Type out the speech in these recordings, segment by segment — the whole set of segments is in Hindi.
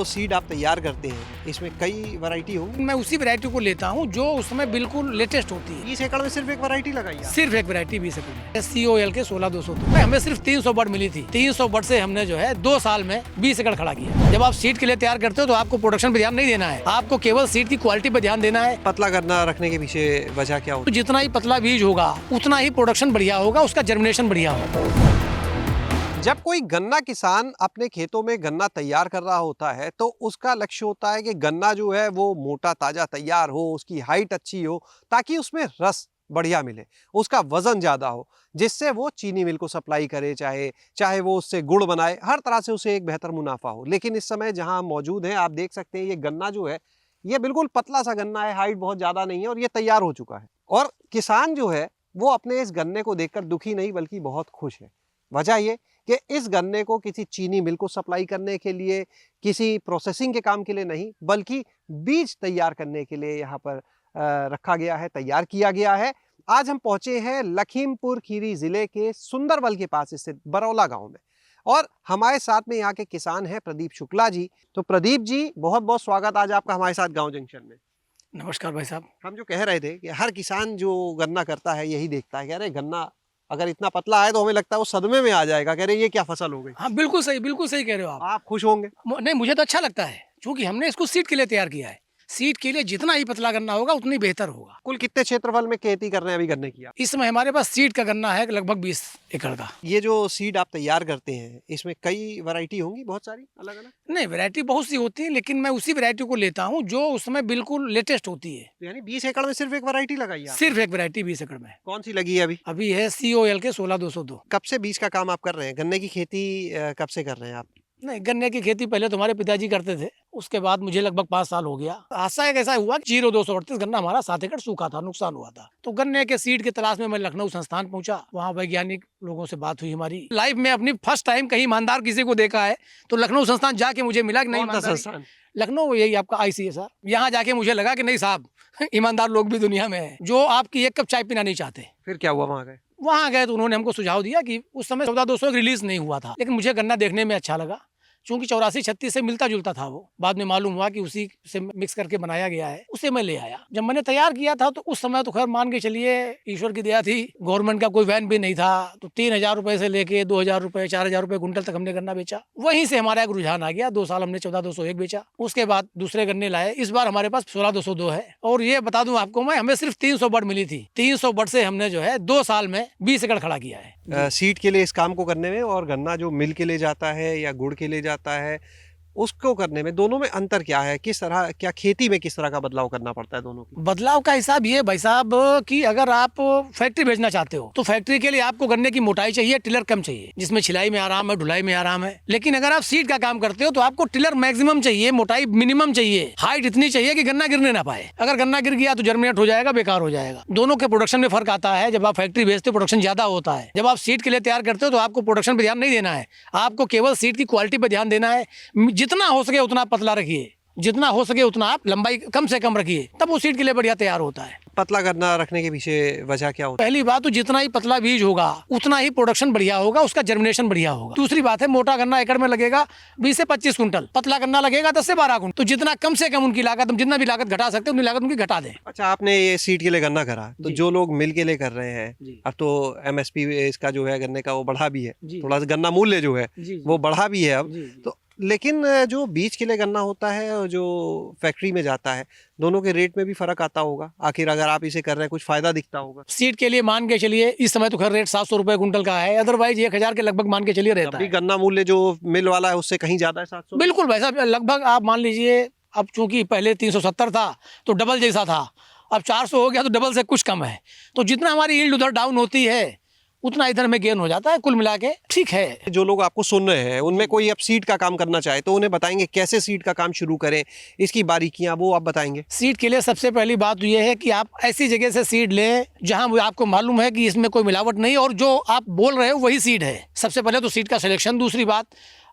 जो सीड आप तैयार करते हैं इसमें कई वैरायटी होंगी। मैं उसी वैरायटी को लेता हूँ जो उस समय बिल्कुल लेटेस्ट होती है। 20 एकड़ में सिर्फ एक वैरायटी लगाई है। सिर्फ एक वैरायटी 20 एकड़ में COL के 16-202 हमें सिर्फ 300 बड मिली थी। 300 बड से हमने जो है 2 साल में 20 एकड़ खड़ा किया। जब आप सीड के लिए तैयार करते हो तो आपको प्रोडक्शन पे ध्यान नहीं देना है, आपको केवल सीड की क्वालिटी पे ध्यान देना है। पतला गन्ना रखने के पीछे वजह क्या होती तो जितना ही पतला बीज होगा उतना ही प्रोडक्शन बढ़िया होगा, उसका जर्मिनेशन बढ़िया होगा। जब कोई गन्ना किसान अपने खेतों में गन्ना तैयार कर रहा होता है तो उसका लक्ष्य होता है कि गन्ना जो है वो मोटा ताजा तैयार हो, उसकी हाइट अच्छी हो, ताकि उसमें रस बढ़िया मिले, उसका वजन ज़्यादा हो, जिससे वो चीनी मिल को सप्लाई करे, चाहे वो उससे गुड़ बनाए, हर तरह से उसे एक बेहतर मुनाफा हो। लेकिन इस समय जहाँ हम मौजूद हैं आप देख सकते हैं ये गन्ना जो है ये बिल्कुल पतला सा गन्ना है, हाइट बहुत ज़्यादा नहीं है और ये तैयार हो चुका है। और किसान जो है वो अपने इस गन्ने को देखकर दुखी नहीं बल्कि बहुत खुश है। वजह ये कि इस गन्ने को किसी चीनी मिल को सप्लाई करने के लिए, किसी प्रोसेसिंग के काम के लिए नहीं, बल्कि बीज तैयार करने के लिए यहाँ पर रखा गया है, तैयार किया गया है। आज हम पहुंचे हैं लखीमपुर खीरी जिले के सुंदरबल के पास स्थित बरौला गांव में और हमारे साथ में यहाँ के किसान हैं प्रदीप शुक्ला जी। तो प्रदीप जी बहुत बहुत स्वागत आज आपका हमारे साथ गाँव जंक्शन में। नमस्कार भाई साहब। हम जो कह रहे थे कि हर किसान जो गन्ना करता है यही देखता है कि अरे गन्ना अगर इतना पतला है तो हमें लगता है वो सदमे में आ जाएगा, कह रहे ये क्या फसल हो गई। हाँ बिल्कुल सही कह रहे हो आप खुश होंगे। नहीं, मुझे तो अच्छा लगता है क्योंकि हमने इसको सीड के लिए तैयार किया है। सीड के लिए जितना ही पतला गन्ना होगा उतनी बेहतर होगा। कुल कितने क्षेत्रफल में खेती कर रहे हैं अभी गन्ने की आप? इस समय हमारे पास सीड का गन्ना है लगभग 20 एकड़ का। ये जो सीड आप तैयार करते हैं इसमें कई वैरायटी होंगी, बहुत सारी अलग अलग? नहीं, वैरायटी बहुत सी होती है लेकिन मैं उसी वैरायटी को लेता हूँ जो उस समय बिल्कुल लेटेस्ट होती है। तो यानी 20 एकड़ में सिर्फ एक वैरायटी लगाई है? सिर्फ एक वैरायटी 20 एकड़ में। कौन सी लगी है अभी? अभी है COL के 16-202। कब से बीज का काम आप कर रहे हैं? गन्ने की खेती कब से कर रहे हैं आप? नहीं, गन्ने की खेती पहले तुम्हारे पिताजी करते थे, उसके बाद मुझे लगभग 5 साल हो गया। हादसा एक ऐसा हुआ 0238 गन्ना हमारा 7 एकड़ सूखा था, नुकसान हुआ था। तो गन्ने के सीड की तलाश में मैं लखनऊ संस्थान पहुंचा। वहाँ वैज्ञानिक लोगों से बात हुई हमारी। लाइफ में अपनी फर्स्ट टाइम कहीं ईमानदार किसी को देखा है तो लखनऊ संस्थान जाके मुझे मिला कि नहीं ईमानदार लखनऊ, यही आपका ICSR। यहाँ जाके मुझे लगा कि नहीं साहब, ईमानदार लोग भी दुनिया में है जो आपकी एक कप चाय पीना नहीं चाहते। फिर क्या हुआ? वहाँ गए तो उन्होंने हमको सुझाव दिया कि उस समय 14-200 रिलीज नहीं हुआ था, लेकिन मुझे गन्ना देखने में अच्छा लगा क्योंकि 84-36 से मिलता जुलता था वो। बाद में मालूम हुआ कि उसी से मिक्स करके बनाया गया है, उसे मैं ले आया। जब मैंने तैयार किया था तो उस समय तो खैर मान के चलिए ईश्वर की दया थी, गवर्नमेंट का कोई वैन भी नहीं था। तो 3000 रुपए से लेके 2000 रुपए 4000 रुपए कुंटल तक हमने गन्ना बेचा। वहीं से हमारा एक रुझान आ गया। 2 साल हमने 14-201 बेचा, उसके बाद दूसरे गन्ने लाए। इस बार हमारे पास 16-202 है। और ये बता दूं आपको मैं, हमें सिर्फ 300 बड मिली थी। 300 बड से हमने जो है 2 साल में 20 एकड़ खड़ा किया है। सीड के लिए इस काम को करने में और गन्ना जो मिल के ले जाता है या गुड़ के ले जाता है उसको करने में, दोनों में अंतर क्या है? किस तरह, क्या खेती में किस तरह का बदलाव करना पड़ता है दोनों की? बदलाव का हिसाब ये भाई साहब कि अगर आप फैक्ट्री भेजना चाहते हो तो फैक्ट्री के लिए आपको गन्ने की मोटाई चाहिए, टिलर कम चाहिए, जिसमें छिलाई में आराम है, ढुलाई में आराम है। लेकिन अगर आप सीड का काम करते हो तो आपको टिलर मैक्सिमम चाहिए, मोटाई मिनिमम चाहिए, हाइट इतनी चाहिए कि गन्ना गिरने ना पाए। अगर गन्ना गिर गया तो जर्मिनेट हो जाएगा, बेकार हो जाएगा। दोनों के प्रोडक्शन में फर्क आता है। जब आप फैक्ट्री भेजते हो प्रोडक्शन ज्यादा होता है, जब आप सीड के लिए तैयार करते हो तो आपको प्रोडक्शन पे ध्यान नहीं देना है, आपको केवल सीड की क्वालिटी पे ध्यान देना है। जितना हो सके उतना पतला रखिए, जितना हो सके उतना आप लंबाई कम से कम रखिए, तब वो सीड के लिए बढ़िया तैयार होता है। पतला गन्ना रखने के पीछे वजह क्या होता है? पहली बात तो जितना ही पतला बीज होगा उतना ही प्रोडक्शन बढ़िया होगा, उसका जर्मिनेशन बढ़िया होगा। दूसरी बात है मोटा गन्ना एकड़ में लगेगा 20 से 25 कुंटल, पतला गन्ना लगेगा 10 से 12 कुंटल। तो जितना कम से कम उनकी लागत, हम जितना भी लागत घटा सकते हैं उतनी लागत उनकी घटा दें। अच्छा, आपने ये सीड के लिए गन्ना करा तो जो लोग मिल के लिए कर रहे हैं, अब तो MSP इसका जो है गन्ने का वो बढ़ा भी है, थोड़ा सा गन्ना मूल्य जो है वो बढ़ा भी है अब तो। लेकिन जो बीज के लिए गन्ना होता है और जो फैक्ट्री में जाता है, दोनों के रेट में भी फर्क आता होगा। आखिर अगर आप इसे कर रहे हैं कुछ फायदा दिखता होगा। सीड के लिए मान के चलिए इस समय तो खैर रेट 700 रुपए कुंटल का है, अदरवाइज 1000 के लगभग मान के चलिए रहता है। गन्ना मूल्य जो मिल वाला है उससे कहीं ज्यादा है, 700? बिल्कुल भाई साहब, लगभग आप मान लीजिए अब चूंकि पहले 370 था तो डबल जैसा था, अब 400 हो गया तो डबल से कुछ कम है। तो जितना हमारी यील्ड उधर डाउन होती है उतना इधर में गेन हो जाता है। कुल मिला के ठीक है। जो लोग आपको सुन रहे हैं उनमें कोई अब सीड का काम करना चाहे तो उन्हें बताएंगे कैसे सीड का काम शुरू करें, इसकी बारीकियां वो आप बताएंगे? सीड के लिए सबसे पहली बात तो ये है कि आप ऐसी जगह से सीड लें जहां आपको मालूम है कि इसमें कोई मिलावट नहीं और जो आप बोल रहे हो वही सीड है। सबसे पहले तो सीड का सिलेक्शन। दूसरी बात,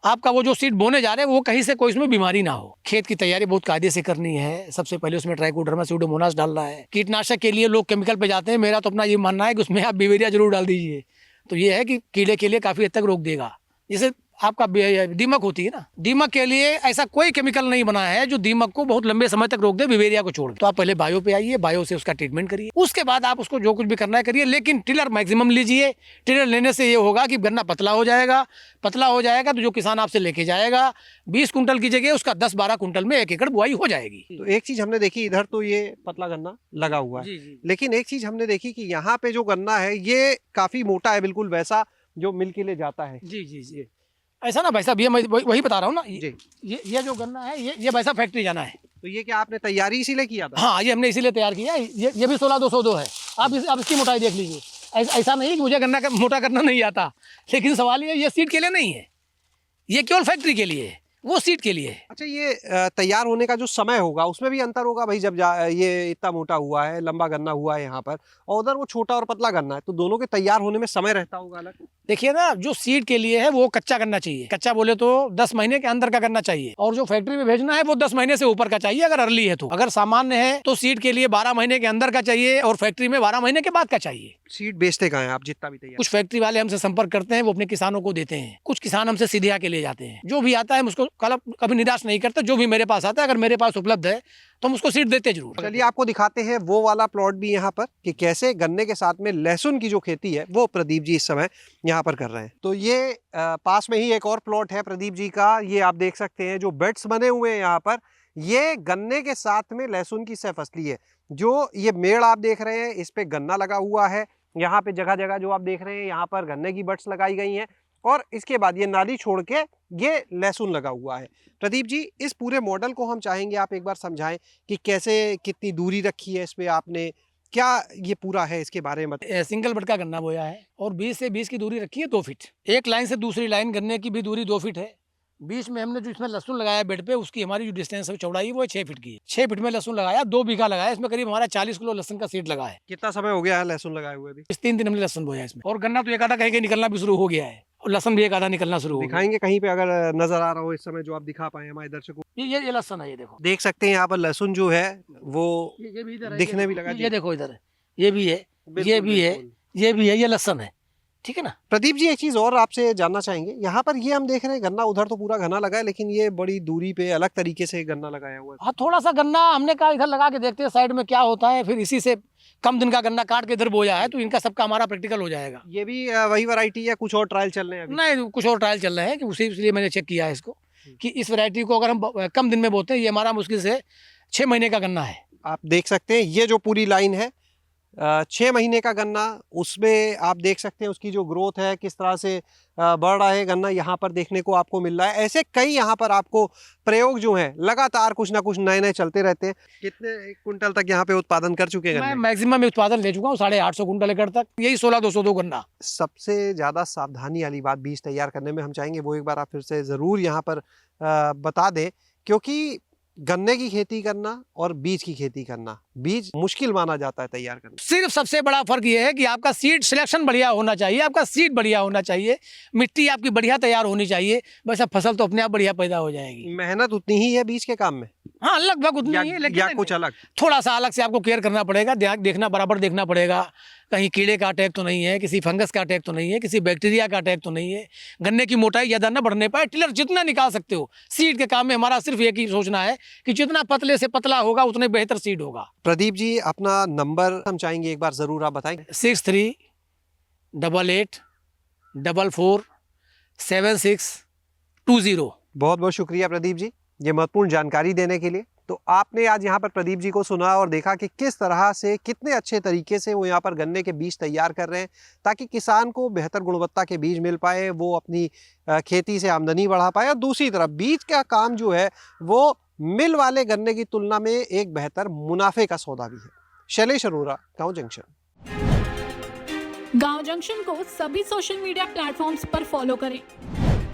आपका वो जो सीड बोने जा रहे हैं वो कहीं से कोई इसमें बीमारी ना हो। खेत की तैयारी बहुत कायदे से करनी है। सबसे पहले उसमें ट्राइकोडर्मा स्यूडोमोनास डालना है। कीटनाशक के लिए लोग केमिकल पे जाते हैं, मेरा तो अपना ये मानना है कि उसमें आप बिवेरिया जरूर डाल दीजिए। तो ये है कि कीड़े के लिए काफ़ी हद तक रोक देगा। जैसे आपका दीमक होती है ना, दीमक के लिए ऐसा कोई केमिकल नहीं बना है जो दीमक को बहुत लंबे समय तक रोक दे बिवेरिया को छोड़। तो आप पहले बायो पे आइए, बायो से उसका ट्रीटमेंट करिए, उसके बाद आप उसको जो कुछ भी करना है करिए, लेकिन टिलर मैक्सिमम लीजिए। टिलर लेने से ये होगा कि गन्ना पतला हो जाएगा, पतला हो जाएगा तो जो किसान आपसे लेके जाएगा 20 कुंटल की जगह उसका 10-12 कुंटल में 1 एकड़ बुआई हो जाएगी। तो एक चीज हमने देखी, इधर तो ये पतला गन्ना लगा हुआ है, जी। लेकिन एक चीज हमने देखी कि यहाँ पे जो गन्ना है ये काफी मोटा है, बिल्कुल वैसा जो मिल के लिए जाता है। जी ऐसा ना भाई साहब, ये मैं वही बता रहा हूँ ना, जी। ये जो गन्ना है ये भाई साहब फैक्ट्री जाना है। तो ये क्या आपने तैयारी इसीलिए किया था? हाँ, ये हमने इसीलिए तैयार किया है। ये भी 16-202 है। आप इसकी मोटाई देख लीजिए। ऐसा नहीं कि मुझे गन्ना मोटा करना नहीं आता, लेकिन सवाल ये सीड के लिए नहीं है, ये केवल फैक्ट्री के लिए है, वो सीड के लिए है। अच्छा, ये तैयार होने का जो समय होगा उसमें भी अंतर होगा भाई, जब ये इतना मोटा हुआ है, लंबा गन्ना हुआ है यहाँ पर, और उधर वो छोटा और पतला गन्ना है, तो दोनों के तैयार होने में समय रहता होगा अलग? देखिए ना, जो सीड के लिए है वो कच्चा गन्ना चाहिए, कच्चा बोले तो 10 महीने के अंदर का गन्ना चाहिए, और जो फैक्ट्री में भेजना है वो 10 महीने से ऊपर का चाहिए अगर अर्ली है तो। अगर सामान्य है तो सीड के लिए 12 महीने के अंदर का चाहिए और फैक्ट्री में 12 महीने के बाद का चाहिए। सीड बेचते कहाँ हैं आप जितना भी तैयार? कुछ फैक्ट्री वाले हमसे संपर्क करते हैं, वो अपने किसानों को देते हैं, कुछ किसान हमसे सीधे आके ले जाते हैं। जो भी आता है हम उसको कभी निराश नहीं करते, जो भी मेरे पास आता है अगर मेरे पास उपलब्ध है तो हम उसको सीड देते जरूर। चलिए आपको दिखाते हैं वो वाला प्लॉट भी यहाँ पर, कि कैसे गन्ने के साथ में लहसुन की जो खेती है वो प्रदीप जी इस समय यहाँ पर कर रहे हैं। तो ये पास में ही एक और प्लॉट है प्रदीप जी का, ये आप देख सकते हैं जो बेड्स बने हुए हैं यहाँ पर, ये गन्ने के साथ में लहसुन की सह फसली है। जो ये मेड़ आप देख रहे हैं इस पे गन्ना लगा हुआ है, यहाँ पे जगह जगह जो आप देख रहे हैं यहाँ पर गन्ने की बड्स लगाई गई हैं, और इसके बाद ये नाली छोड़ के ये लहसुन लगा हुआ है। प्रदीप जी, इस पूरे मॉडल को हम चाहेंगे आप एक बार समझाएं कि कैसे, कितनी दूरी रखी है इस पे आपने, क्या ये पूरा है इसके बारे में? सिंगल बड का गन्ना बोया है और 20 से 20 की दूरी रखी है 2 फीट। एक लाइन से दूसरी लाइन गन्ने की भी दूरी 2 फीट है। बीच में हमने जो इसमें लहसुन लगाया बेड पे, उसकी हमारी जो डिस्टेंस है चौड़ाई वो 6 फीट की है। 6 फीट में लहसुन लगाया, 2 बीघा लगाया, इसमें करीब हमारा 40 किलो लहसुन का सीड लगा है। कितना समय हो गया है लहसुन लगाए हुए? भी 3 दिन हमने लहसुन बोया इसमें, और गन्ना तो एक आधा कहीं निकलना भी शुरू हो गया है, और लहसुन भी एक आधा निकलना शुरू हो गया। दिखाएंगे कहीं पे अगर नजर आ रहा हो इस समय, जो आप दिखा पाए हमारे दर्शकों? ये लहसुन है, ये देखो, देख सकते हैं यहाँ पर लहसुन जो है वो ये भी इधर है, दिखने भी लगा। ये देखो इधर है, ये भी है, ये भी है, ये भी है, ये लहसुन है, ठीक है ना। प्रदीप जी, एक चीज और आपसे जानना चाहेंगे, यहाँ पर ये हम देख रहे हैं गन्ना उधर तो पूरा घना लगा है, लेकिन ये बड़ी दूरी पे अलग तरीके से गन्ना लगाया हुआ है। हाँ, थोड़ा सा गन्ना हमने कहा इधर लगा के देखते हैं साइड में क्या होता है, फिर इसी से कम दिन का गन्ना काट के इधर बोया है, तो इनका सबका हमारा प्रैक्टिकल हो जाएगा। ये भी वही वैरायटी है, कुछ और ट्रायल चल रहे हैं अभी? नहीं, कुछ और ट्रायल चल रहे हैं, कि उसी इसलिए मैंने चेक किया है इसको कि इस वैरायटी को अगर हम कम दिन में बोते हैं, ये हमारा मुश्किल से 6 महीने का गन्ना है। आप देख सकते हैं ये जो पूरी लाइन है 6 महीने का गन्ना, उसमें आप देख सकते हैं उसकी जो ग्रोथ है किस तरह से बढ़ रहा है गन्ना, यहाँ पर देखने को आपको मिल रहा है। ऐसे कई यहाँ पर आपको प्रयोग जो हैं लगातार कुछ ना कुछ नए नए चलते रहते हैं। कितने कुंटल तक यहाँ पे उत्पादन कर चुके हैं? मैं मैक्सिमम उत्पादन ले चुका हूँ 850 कुंटल एकड़ तक, यही 16-202 गन्ना। सबसे ज़्यादा सावधानी वाली बात बीज तैयार करने में हम चाहेंगे वो एक बार आप फिर से ज़रूर यहाँ पर बता दें, क्योंकि गन्ने की खेती करना और बीज की खेती करना, बीज मुश्किल माना जाता है तैयार करना। सिर्फ सबसे बड़ा फर्क ये है कि आपका सीड सिलेक्शन बढ़िया होना चाहिए, आपका सीड बढ़िया होना चाहिए, मिट्टी आपकी बढ़िया तैयार होनी चाहिए, वैसा फसल तो अपने आप बढ़िया पैदा हो जाएगी। मेहनत उतनी ही है बीज के काम में? हाँ, लगभग उतनी ही है, लेकिन या कुछ अलग? थोड़ा सा अलग से आपको केयर करना पड़ेगा, देखना बराबर देखना पड़ेगा, कहीं कीड़े का अटैक तो नहीं है, किसी फंगस का अटैक तो नहीं है, किसी बैक्टीरिया का अटैक तो नहीं है, गन्ने की मोटाई ज़्यादा न बढ़ने पाए। टिलर जितना निकाल सकते हो, सीड के काम में हमारा सिर्फ एक ही सोचना है कि जितना पतले से पतला होगा उतने बेहतर सीड होगा। प्रदीप जी, अपना नंबर हम चाहेंगे एक बार ज़रूर आप बताएं। 6388447620। बहुत बहुत शुक्रिया प्रदीप जी, ये महत्वपूर्ण जानकारी देने के लिए। तो आपने आज यहाँ पर प्रदीप जी को सुना और देखा कि किस तरह से, कितने अच्छे तरीके से वो यहाँ पर गन्ने के बीज तैयार कर रहे हैं, ताकि किसान को बेहतर गुणवत्ता के बीज मिल पाए, वो अपनी खेती से आमदनी बढ़ा पाए, और दूसरी तरफ बीज का काम जो है वो मिल वाले गन्ने की तुलना में एक बेहतर मुनाफे का सौदा भी है। शैलेश अरोरा, गाँव जंक्शन। गांव जंक्शन को सभी सोशल मीडिया प्लेटफॉर्म्स पर फॉलो करें।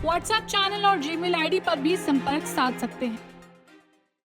व्हाट्सएप चैनल और जीमेल आईडी पर भी संपर्क साध सकते हैं।